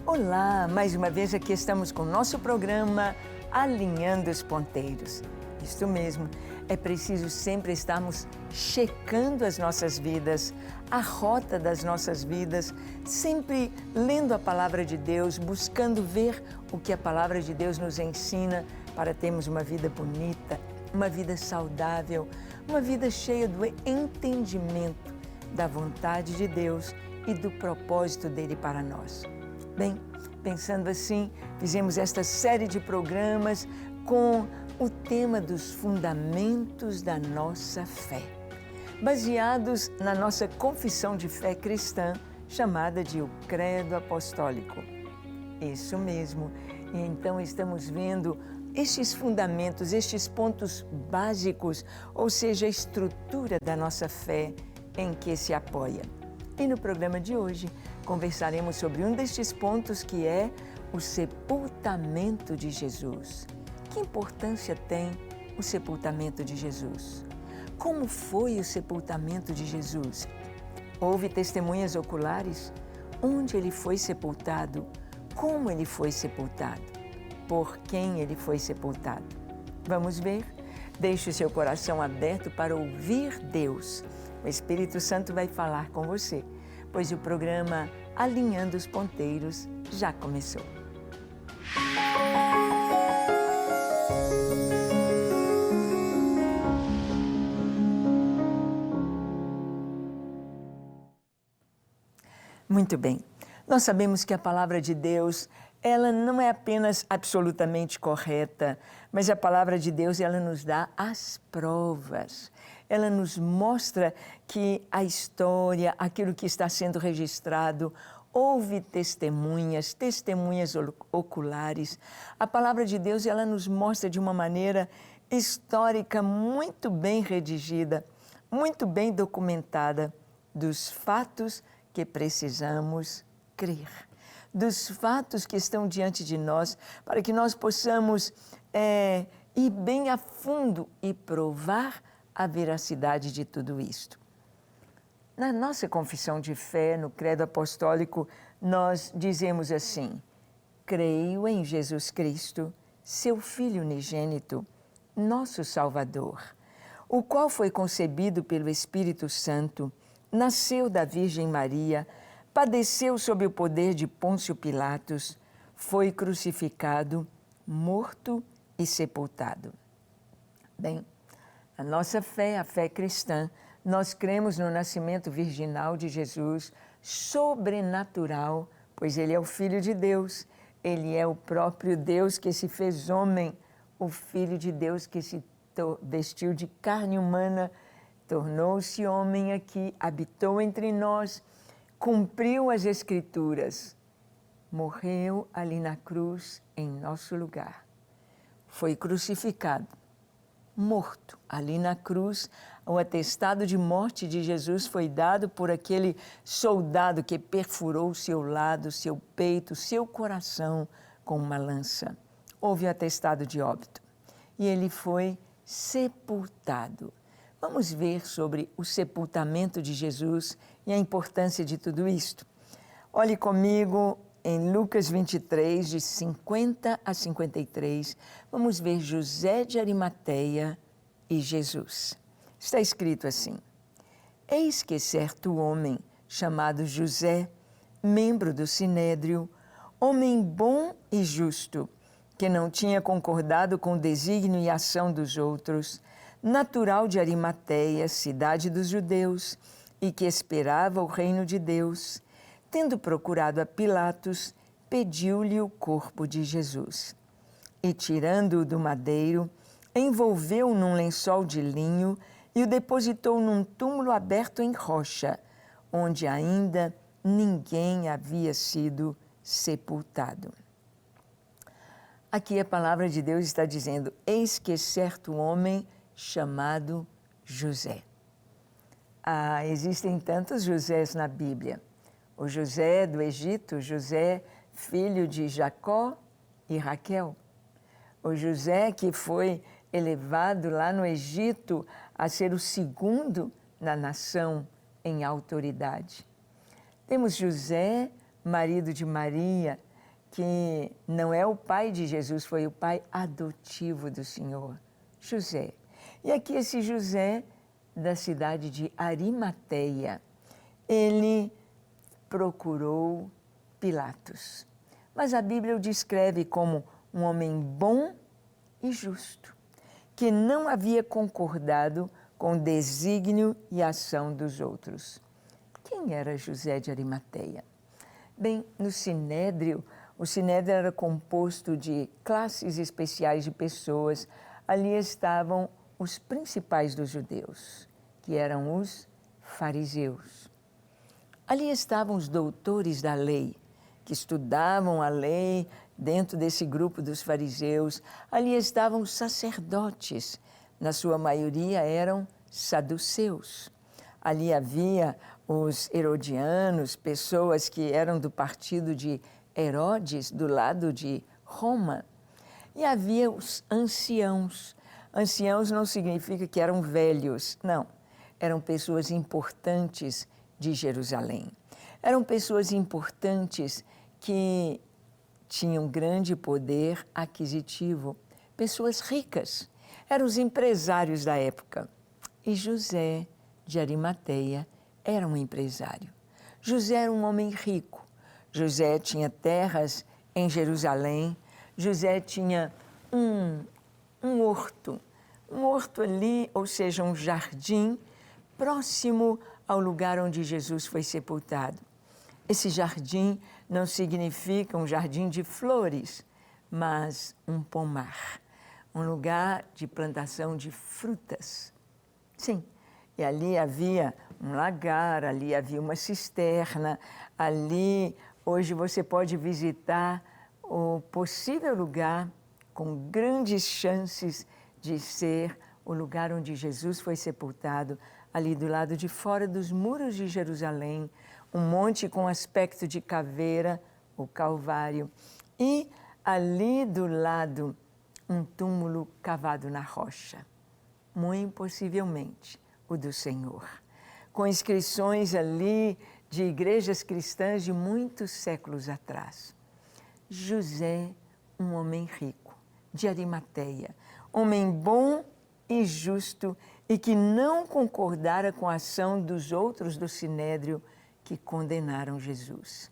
Olá, mais uma vez aqui estamos com o nosso programa Alinhando os Ponteiros. Isto mesmo, é preciso sempre estarmos checando as nossas vidas, a rota das nossas vidas, sempre lendo a Palavra de Deus, buscando ver o que a Palavra de Deus nos ensina para termos uma vida bonita, uma vida saudável, uma vida cheia do entendimento da vontade de Deus e do propósito dele para nós. Bem, pensando assim, fizemos esta série de programas com o tema dos fundamentos da nossa fé, baseados na nossa confissão de fé cristã, chamada de o Credo Apostólico. Isso mesmo, e então estamos vendo estes fundamentos, estes pontos básicos, ou seja, a estrutura da nossa fé em que se apoia. E no programa de hoje, conversaremos sobre um destes pontos que é o sepultamento de Jesus. Que importância tem o sepultamento de Jesus? Como foi o sepultamento de Jesus? Houve testemunhas oculares? Onde ele foi sepultado? Como ele foi sepultado? Por quem ele foi sepultado? Vamos ver? Deixe o seu coração aberto para ouvir Deus. O Espírito Santo vai falar com você, pois o programa Alinhando os Ponteiros já começou. Muito bem, nós sabemos que a palavra de Deus, ela não é apenas absolutamente correta, mas a palavra de Deus, ela nos dá as provas. Ela nos mostra que a história, aquilo que está sendo registrado, houve testemunhas oculares. A palavra de Deus, ela nos mostra de uma maneira histórica muito bem redigida, muito bem documentada, dos fatos que precisamos crer, dos fatos que estão diante de nós, para que nós possamos ir bem a fundo e provar a veracidade de tudo isto. Na nossa confissão de fé, no Credo Apostólico, nós dizemos assim: creio em Jesus Cristo, seu Filho unigênito, nosso Salvador, o qual foi concebido pelo Espírito Santo, nasceu da Virgem Maria, padeceu sob o poder de Pôncio Pilatos, foi crucificado, morto e sepultado. Bem, a nossa fé, a fé cristã, nós cremos no nascimento virginal de Jesus, sobrenatural, pois ele é o Filho de Deus, ele é o próprio Deus que se fez homem, o Filho de Deus que se vestiu de carne humana, tornou-se homem aqui, habitou entre nós, cumpriu as Escrituras, morreu ali na cruz em nosso lugar, foi crucificado, morto ali na cruz. O atestado de morte de Jesus foi dado por aquele soldado que perfurou o seu lado, seu peito, seu coração com uma lança. Houve o atestado de óbito e ele foi sepultado. Vamos ver sobre o sepultamento de Jesus e a importância de tudo isto. Olhe comigo em Lucas 23, de 50 a 53, vamos ver José de Arimateia e Jesus. Está escrito assim: eis que certo homem, chamado José, membro do Sinédrio, homem bom e justo, que não tinha concordado com o desígnio e ação dos outros, natural de Arimateia, cidade dos judeus, e que esperava o reino de Deus, tendo procurado a Pilatos, pediu-lhe o corpo de Jesus. E tirando-o do madeiro, envolveu-o num lençol de linho e o depositou num túmulo aberto em rocha, onde ainda ninguém havia sido sepultado. Aqui a palavra de Deus está dizendo: eis que certo homem chamado José. Existem tantos Josés na Bíblia. O José do Egito, José, filho de Jacó e Raquel. O José que foi elevado lá no Egito a ser o segundo na nação em autoridade. Temos José, marido de Maria, que não é o pai de Jesus, foi o pai adotivo do Senhor, José. E aqui esse José, da cidade de Arimateia, ele procurou Pilatos. Mas a Bíblia o descreve como um homem bom e justo, que não havia concordado com o desígnio e ação dos outros. Quem era José de Arimateia? Bem, no Sinédrio, o Sinédrio era composto de classes especiais de pessoas. Ali estavam os principais dos judeus, que eram os fariseus. Ali estavam os doutores da lei, que estudavam a lei dentro desse grupo dos fariseus. Ali estavam os sacerdotes, na sua maioria eram saduceus. Ali havia os herodianos, pessoas que eram do partido de Herodes, do lado de Roma. E havia os anciãos. Anciãos não significa que eram velhos, não. Eram pessoas importantes de Jerusalém. Eram pessoas importantes que tinham grande poder aquisitivo, pessoas ricas. Eram os empresários da época. E José de Arimateia era um empresário. José era um homem rico. José tinha terras em Jerusalém. José tinha um horto ali, ou seja, um jardim próximo ao lugar onde Jesus foi sepultado. Esse jardim não significa um jardim de flores, mas um pomar, um lugar de plantação de frutas. Sim, e ali havia um lagar, ali havia uma cisterna, ali hoje você pode visitar o possível lugar com grandes chances de ser o lugar onde Jesus foi sepultado, ali do lado de fora dos muros de Jerusalém, um monte com aspecto de caveira, o Calvário, e ali do lado um túmulo cavado na rocha, muito possivelmente o do Senhor, com inscrições ali de igrejas cristãs de muitos séculos atrás. José, um homem rico, de Arimateia, homem bom e justo e que não concordara com a ação dos outros do Sinédrio que condenaram Jesus.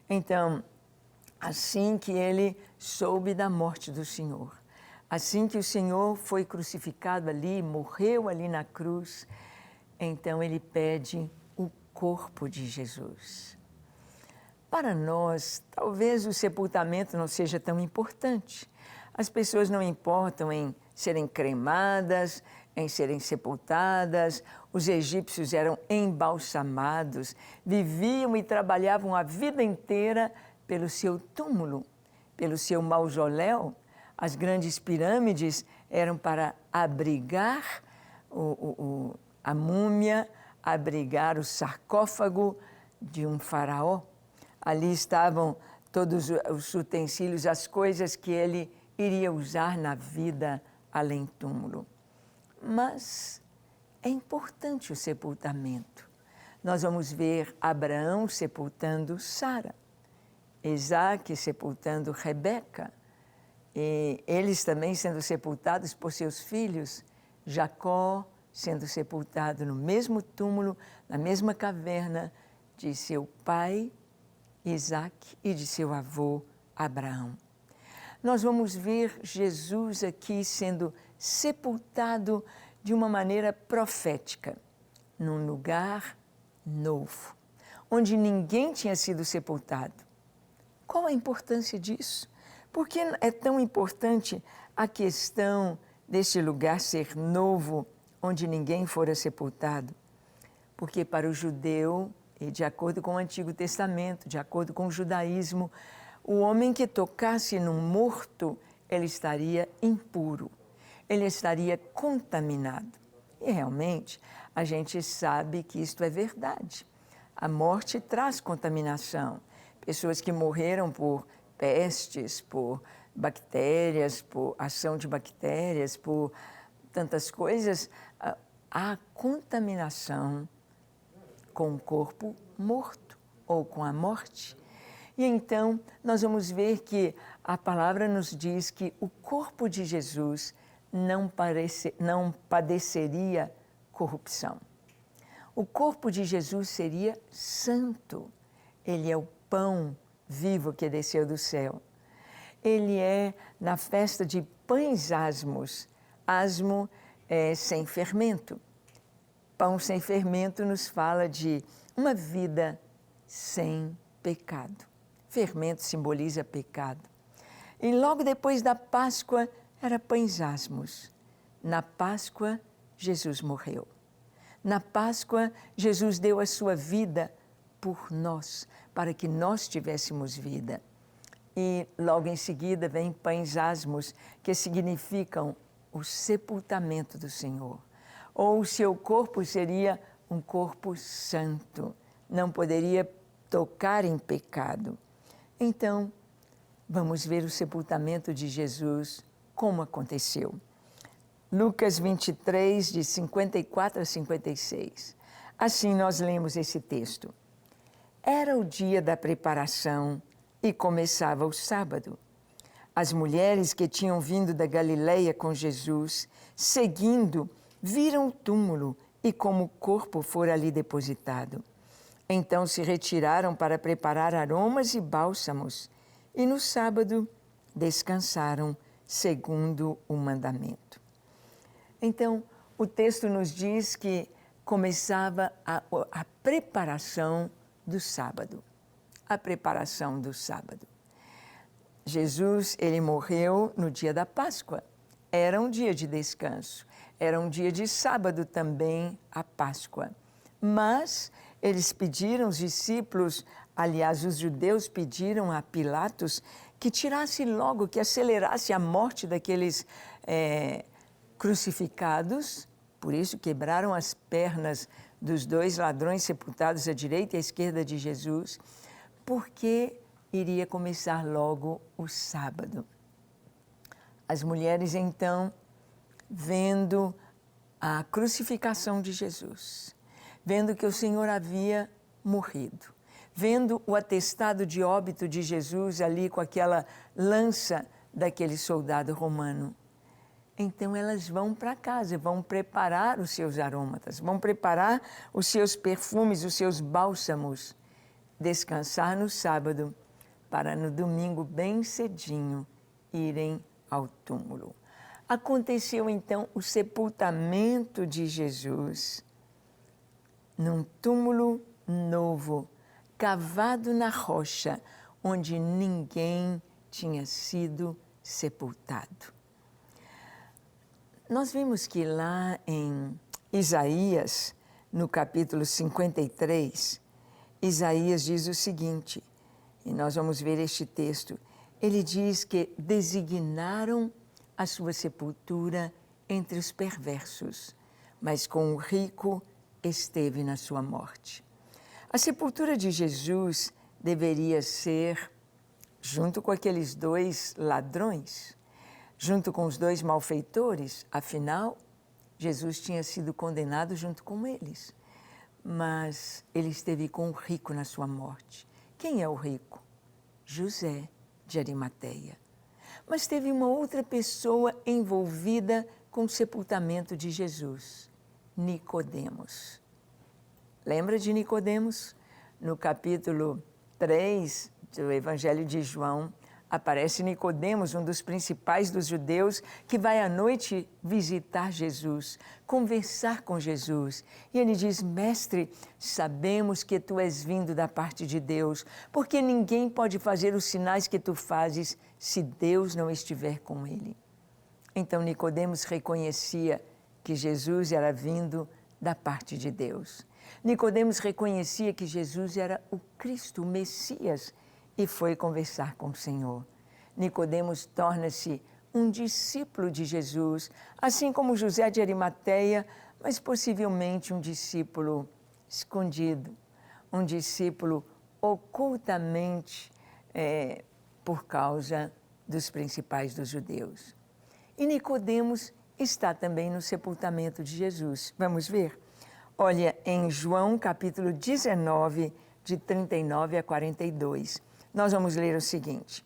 Então, assim que ele soube da morte do Senhor, assim que o Senhor foi crucificado ali, morreu ali na cruz, então ele pede o corpo de Jesus. Para nós, talvez o sepultamento não seja tão importante. As pessoas não importam em serem cremadas, em serem sepultadas. Os egípcios eram embalsamados, viviam e trabalhavam a vida inteira pelo seu túmulo, pelo seu mausoléu. As grandes pirâmides eram para abrigar a múmia, abrigar o sarcófago de um faraó. Ali estavam todos os utensílios, as coisas que ele iria usar na vida além túmulo. Mas é importante o sepultamento. Nós vamos ver Abraão sepultando Sara, Isaac sepultando Rebeca, e eles também sendo sepultados por seus filhos, Jacó sendo sepultado no mesmo túmulo, na mesma caverna de seu pai Isaac e de seu avô Abraão. Nós vamos ver Jesus aqui sendo sepultado de uma maneira profética, num lugar novo, onde ninguém tinha sido sepultado. Qual a importância disso? Por que é tão importante a questão deste lugar ser novo, onde ninguém fora sepultado? Porque para o judeu, e de acordo com o Antigo Testamento, de acordo com o judaísmo, o homem que tocasse num morto, ele estaria impuro, ele estaria contaminado. E realmente, a gente sabe que isto é verdade. A morte traz contaminação. Pessoas que morreram por pestes, por bactérias, por ação de bactérias, por tantas coisas, há contaminação com o corpo morto ou com a morte. E então nós vamos ver que a palavra nos diz que o corpo de Jesus não padeceria corrupção. O corpo de Jesus seria santo. Ele é o pão vivo que desceu do céu. Ele é na festa de pães asmos. Asmo é sem fermento. Pão sem fermento nos fala de uma vida sem pecado. Fermento simboliza pecado. E logo depois da Páscoa, era pães asmos. Na Páscoa, Jesus morreu. Na Páscoa, Jesus deu a sua vida por nós, para que nós tivéssemos vida. E logo em seguida vem pães asmos, que significam o sepultamento do Senhor. Ou o seu corpo seria um corpo santo, não poderia tocar em pecado. Então, vamos ver o sepultamento de Jesus, como aconteceu. Lucas 23, de 54 a 56. Assim nós lemos esse texto. Era o dia da preparação e começava o sábado. As mulheres que tinham vindo da Galileia com Jesus, seguindo, viram o túmulo e como o corpo fora ali depositado. Então se retiraram para preparar aromas e bálsamos, e no sábado descansaram segundo o mandamento. Então, o texto nos diz que começava a preparação do sábado. A preparação do sábado. Jesus, ele morreu no dia da Páscoa. Era um dia de descanso. Era um dia de sábado também, a Páscoa. Mas eles pediram, os discípulos, aliás, os judeus pediram a Pilatos que tirasse logo, que acelerasse a morte daqueles crucificados. Por isso quebraram as pernas dos dois ladrões sepultados à direita e à esquerda de Jesus, porque iria começar logo o sábado. As mulheres, então, vendo a crucificação de Jesus, vendo que o Senhor havia morrido, vendo o atestado de óbito de Jesus ali com aquela lança daquele soldado romano, então elas vão para casa, vão preparar os seus aromatas, vão preparar os seus perfumes, os seus bálsamos, descansar no sábado, para no domingo bem cedinho irem ao túmulo. Aconteceu então o sepultamento de Jesus num túmulo novo, cavado na rocha, onde ninguém tinha sido sepultado. Nós vimos que lá em Isaías, no capítulo 53, Isaías diz o seguinte, e nós vamos ver este texto. Ele diz que designaram a sua sepultura entre os perversos, mas com o rico esteve na sua morte. A sepultura de Jesus deveria ser, junto com aqueles dois ladrões, junto com os dois malfeitores, afinal, Jesus tinha sido condenado junto com eles. Mas ele esteve com o rico na sua morte. Quem é o rico? José de Arimateia. Mas teve uma outra pessoa envolvida com o sepultamento de Jesus, Nicodemos. Lembra de Nicodemos? No capítulo 3 do Evangelho de João, aparece Nicodemos, um dos principais dos judeus, que vai à noite visitar Jesus, conversar com Jesus. E ele diz, mestre, sabemos que tu és vindo da parte de Deus, porque ninguém pode fazer os sinais que tu fazes se Deus não estiver com ele. Então Nicodemos reconhecia que Jesus era vindo da parte de Deus. Nicodemos reconhecia que Jesus era o Cristo, o Messias, e foi conversar com o Senhor. Nicodemos torna-se um discípulo de Jesus, assim como José de Arimateia, mas possivelmente um discípulo escondido, um discípulo ocultamente por causa dos principais dos judeus. E Nicodemos está também no sepultamento de Jesus. Vamos ver? Olha, em João capítulo 19, de 39 a 42, nós vamos ler o seguinte: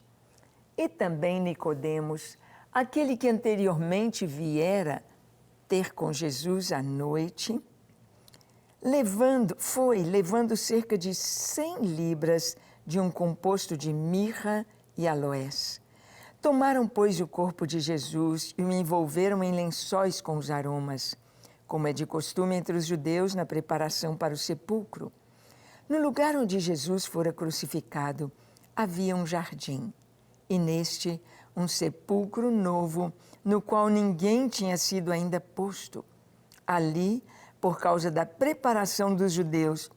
e também Nicodemos, aquele que anteriormente viera ter com Jesus à noite, levando cerca de 100 libras de um composto de mirra e aloés. Tomaram, pois, o corpo de Jesus e o envolveram em lençóis com os aromas, como é de costume entre os judeus na preparação para o sepulcro. No lugar onde Jesus fora crucificado, havia um jardim, e neste um sepulcro novo, no qual ninguém tinha sido ainda posto. Ali, por causa da preparação dos judeus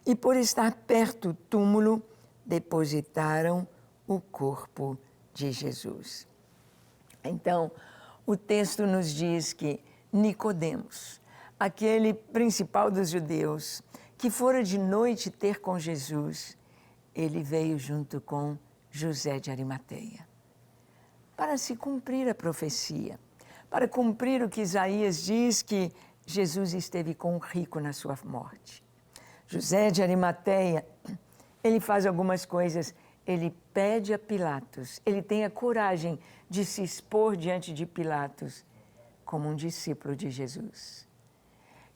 e por estar perto do túmulo, depositaram o corpo de Jesus. Então, o texto nos diz que Nicodemos, aquele principal dos judeus, que fora de noite ter com Jesus, ele veio junto com José de Arimateia, para se cumprir a profecia, para cumprir o que Isaías diz, que Jesus esteve com o rico na sua morte. José de Arimateia, ele faz algumas coisas, ele pede a Pilatos, ele tem a coragem de se expor diante de Pilatos como um discípulo de Jesus.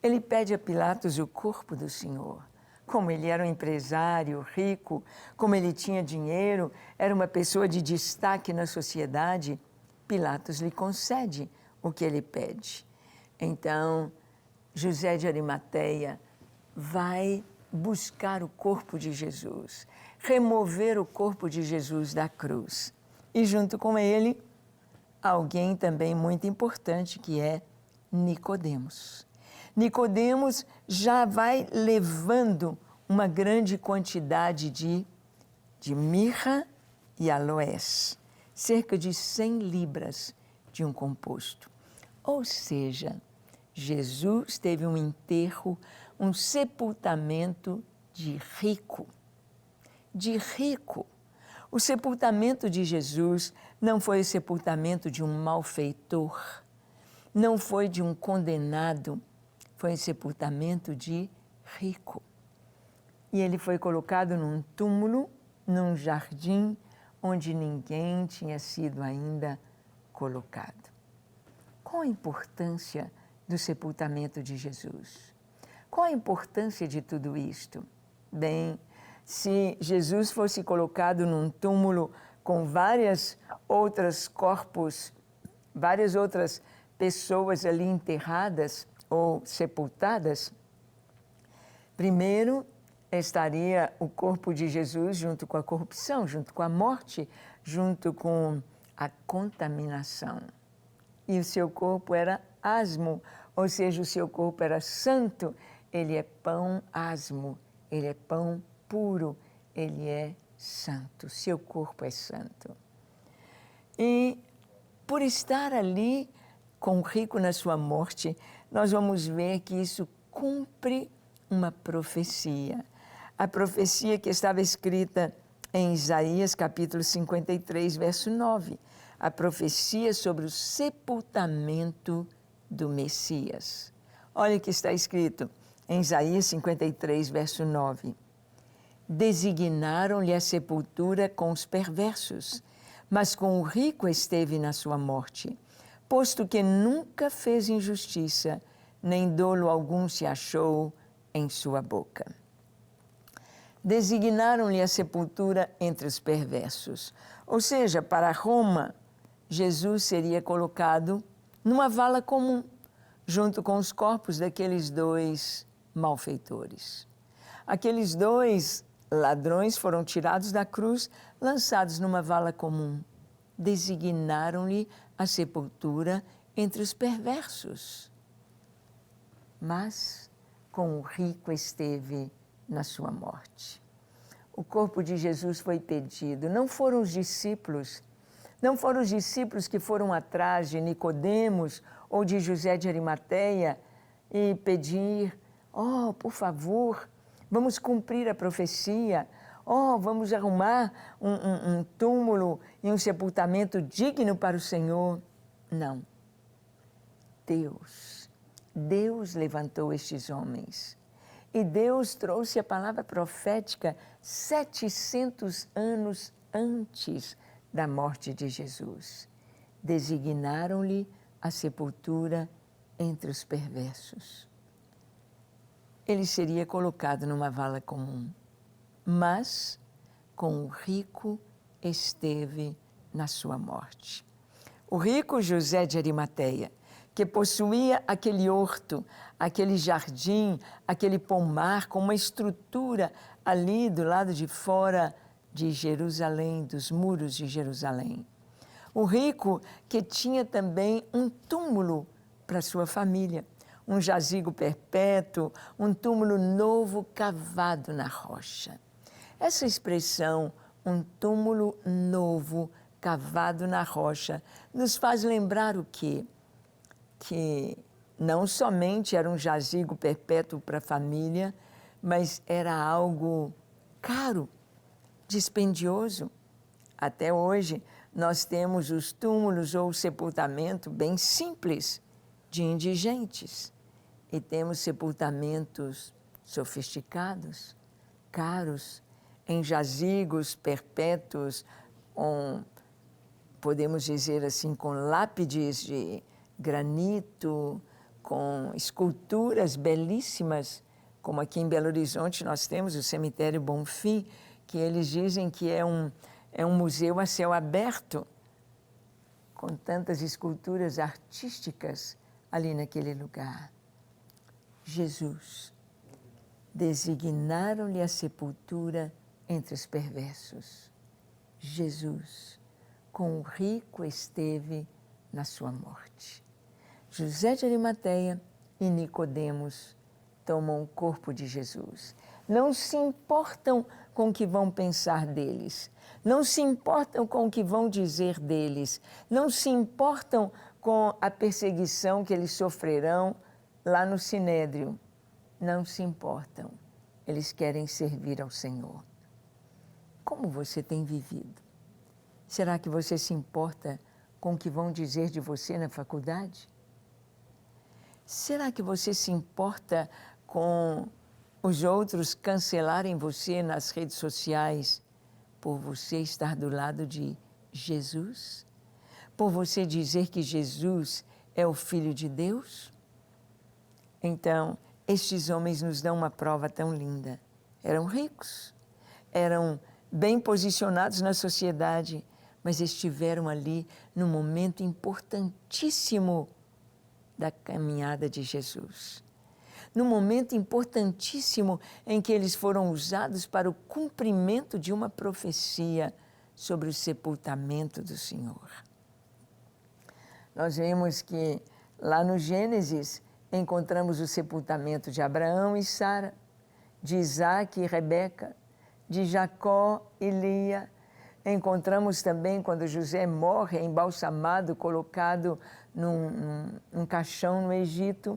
Ele pede a Pilatos o corpo do Senhor. Como ele era um empresário rico, como ele tinha dinheiro, era uma pessoa de destaque na sociedade, Pilatos lhe concede o que ele pede. Então, José de Arimateia vai buscar o corpo de Jesus, remover o corpo de Jesus da cruz. E junto com ele, alguém também muito importante, que é Nicodemos. Nicodemos já vai levando uma grande quantidade de mirra e aloés, cerca de 100 libras de um composto. Ou seja, Jesus teve um enterro, um sepultamento de rico. De rico. O sepultamento de Jesus não foi o sepultamento de um malfeitor, não foi de um condenado, foi o sepultamento de rico. E ele foi colocado num túmulo, num jardim, onde ninguém tinha sido ainda colocado. Qual a importância do sepultamento de Jesus? Qual a importância de tudo isto? Bem, se Jesus fosse colocado num túmulo com várias outras pessoas ali enterradas ou sepultadas, primeiro estaria o corpo de Jesus junto com a corrupção, junto com a morte, junto com a contaminação. E o seu corpo era asmo, ou seja, o seu corpo era santo. Ele é pão asmo, ele é pão puro, ele é santo, seu corpo é santo. E por estar ali com o rico na sua morte, nós vamos ver que isso cumpre uma profecia. A profecia que estava escrita em Isaías, capítulo 53, verso 9. A profecia sobre o sepultamento do Messias. Olha o que está escrito em Isaías 53, verso 9. Designaram-lhe a sepultura com os perversos, mas com o rico esteve na sua morte, posto que nunca fez injustiça, nem dolo algum se achou em sua boca. Designaram-lhe a sepultura entre os perversos. Ou seja, para Roma, Jesus seria colocado numa vala comum, junto com os corpos daqueles dois malfeitores. Aqueles dois ladrões foram tirados da cruz, lançados numa vala comum. Designaram-lhe a sepultura entre os perversos. Mas com o rico esteve na sua morte. O corpo de Jesus foi pedido. Não foram os discípulos que foram atrás de Nicodemos ou de José de Arimateia e pedir: oh, por favor, vamos cumprir a profecia, oh, vamos arrumar um túmulo e um sepultamento digno para o Senhor. Não. Deus levantou estes homens. E Deus trouxe a palavra profética 700 anos antes da morte de Jesus. Designaram-lhe a sepultura entre os perversos. Ele seria colocado numa vala comum, mas com o rico esteve na sua morte. O rico José de Arimateia, que possuía aquele horto, aquele jardim, aquele pomar com uma estrutura ali do lado de fora de Jerusalém, dos muros de Jerusalém. O rico que tinha também um túmulo para sua família, um jazigo perpétuo, um túmulo novo cavado na rocha. Essa expressão, um túmulo novo cavado na rocha, nos faz lembrar o quê? Que não somente era um jazigo perpétuo para a família, mas era algo caro, dispendioso. Até hoje, nós temos os túmulos ou o sepultamento bem simples de indigentes. E temos sepultamentos sofisticados, caros, em jazigos perpétuos, podemos dizer assim, com lápides de granito, com esculturas belíssimas, como aqui em Belo Horizonte nós temos o cemitério Bonfim, que eles dizem que é um museu a céu aberto, com tantas esculturas artísticas ali naquele lugar. Jesus, designaram-lhe a sepultura entre os perversos. Jesus, com o rico esteve na sua morte. José de Arimateia e Nicodemos tomam o corpo de Jesus. Não se importam com o que vão pensar deles, não se importam com o que vão dizer deles, não se importam com a perseguição que eles sofrerão lá no Sinédrio. Não se importam, eles querem servir ao Senhor. Como você tem vivido? Será que você se importa com o que vão dizer de você na faculdade? Será que você se importa com os outros cancelarem você nas redes sociais por você estar do lado de Jesus? Por você dizer que Jesus é o Filho de Deus? Então, estes homens nos dão uma prova tão linda. Eram ricos, eram bem posicionados na sociedade, mas estiveram ali num momento importantíssimo da caminhada de Jesus. Num momento importantíssimo em que eles foram usados para o cumprimento de uma profecia sobre o sepultamento do Senhor. Nós vemos que lá no Gênesis encontramos o sepultamento de Abraão e Sara, de Isaac e Rebeca, de Jacó e Lia. Encontramos também quando José morre, embalsamado, colocado num caixão no Egito.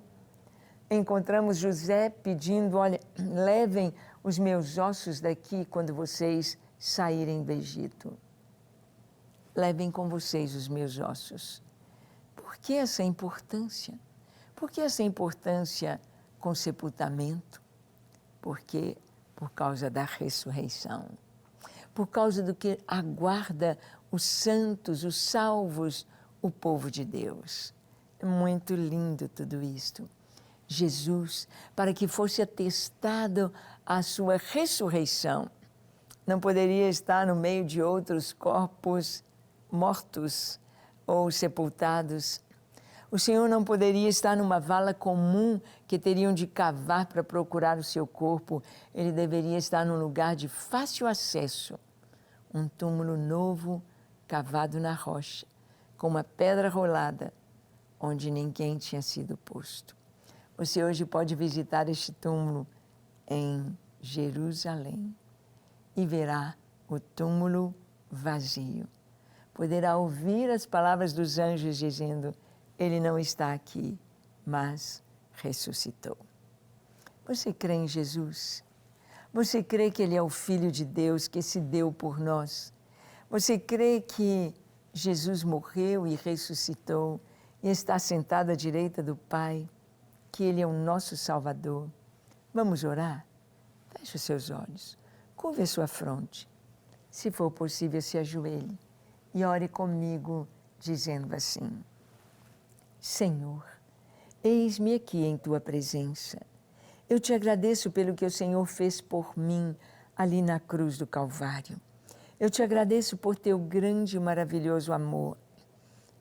Encontramos José pedindo, olha, levem os meus ossos daqui quando vocês saírem do Egito. Levem com vocês os meus ossos. Por que essa importância? Por que essa importância com sepultamento? Porque por causa da ressurreição. Por causa do que aguarda os santos, os salvos, o povo de Deus. É muito lindo tudo isto. Jesus, para que fosse atestado a sua ressurreição, não poderia estar no meio de outros corpos mortos ou sepultados. O Senhor não poderia estar numa vala comum que teriam de cavar para procurar o seu corpo. Ele deveria estar num lugar de fácil acesso, um túmulo novo cavado na rocha, com uma pedra rolada, onde ninguém tinha sido posto. Você hoje pode visitar este túmulo em Jerusalém e verá o túmulo vazio. Poderá ouvir as palavras dos anjos dizendo, ele não está aqui, mas ressuscitou. Você crê em Jesus? Você crê que ele é o Filho de Deus que se deu por nós? Você crê que Jesus morreu e ressuscitou e está sentado à direita do Pai? Que ele é o nosso Salvador? Vamos orar? Feche os seus olhos, curve a sua fronte. Se for possível, se ajoelhe e ore comigo, dizendo assim: Senhor, eis-me aqui em Tua presença. Eu te agradeço pelo que o Senhor fez por mim ali na cruz do Calvário. Eu te agradeço por Teu grande e maravilhoso amor.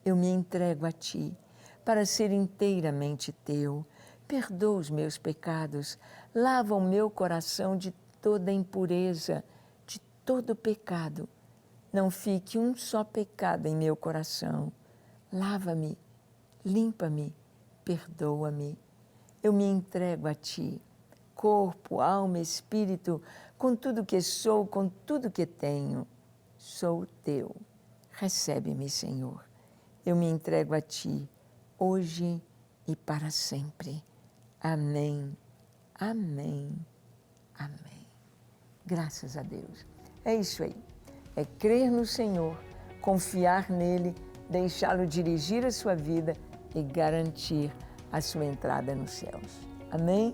Eu me entrego a Ti para ser inteiramente Teu. Perdoa os meus pecados, lava o meu coração de toda impureza, de todo pecado. Não fique um só pecado em meu coração. Lava-me, limpa-me, perdoa-me. Eu me entrego a Ti, corpo, alma, espírito, com tudo que sou, com tudo que tenho. Sou Teu. Recebe-me, Senhor. Eu me entrego a Ti, hoje e para sempre. Amém, amém, amém. Graças a Deus. É isso aí. É crer no Senhor, confiar nele, deixá-lo dirigir a sua vida e garantir a sua entrada nos céus. Amém?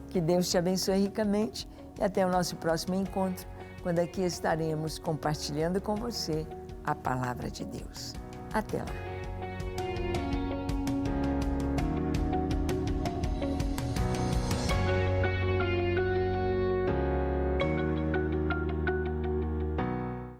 Que Deus te abençoe ricamente e até o nosso próximo encontro, quando aqui estaremos compartilhando com você a palavra de Deus. Até lá.